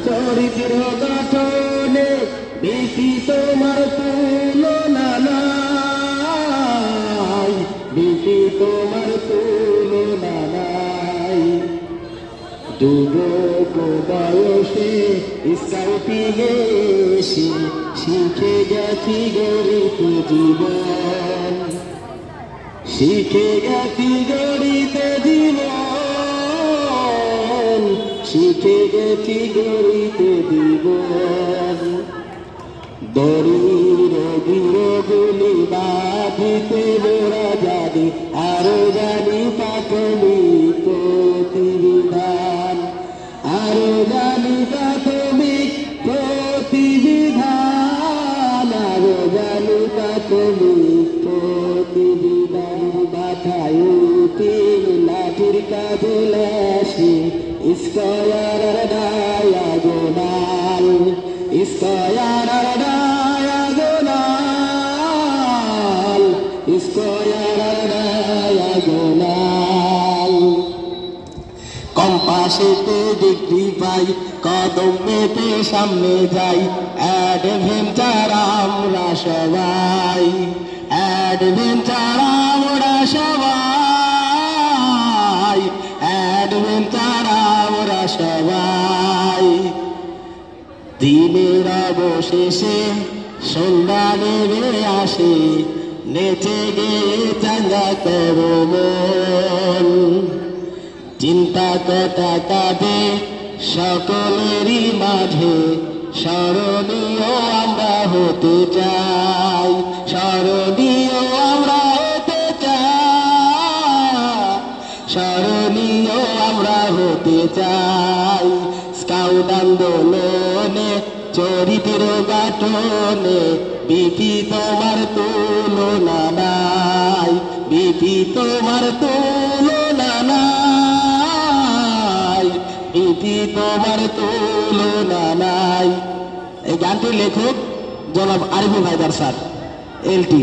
চরিত্র গঠনে বেশি তোমার তুলনা নাই, বেশি তোমার তুলনা নাই। যুবক বয়সে স্কাউটিংয়ে শিখে গেছি গড়িতে জীবন, শিখে গেছি গড়িতে জীবন, শিখে গেছি গড়িতে জীবন। দড়ির গুলি বাঁধিতে মোরা জানি, আরো জানি প্রাথমিক প্রতিবিধান, আরো জানি প্রাথমিক প্রতিবিধান, আরো জানি প্রাথমিক প্রতিবিধান। মাথায় উঠিল লাঠির কাজে লাসি, square diagonal, square diagonal, square diagonal. কম্পাসেতে ডিগ্রি পাই, কদম মেপে সামনে যাই, অ্যাডভেঞ্চার আমরা সবাই, অ্যাডভেঞ্চার আমরা সবাই, অ্যাডভেঞ্চার আমরা সবাই। দিনের অবশেষে সন্ধ্যা নেমে আসে, নেচে গিয়ে চাঙ্গা করো মন। চিন্তা কথা কাঁদে সকলেরই মাঝে, স্মরণীয় আমরা হতে চাই, স্মরণীয় আমরা হতে চাই, স্মরণীয় আমরা হতে চাই। স্কাউট আন্দোলনে চরিত্র গঠনে বিপি তোমার তুলনা নাই, বিপি তোমার তুলনা নাই, বিপি তোমার তুলনা নাই। এই গানটির লেখক জনাব আরিফুল হায়দার স্যার, এলটি।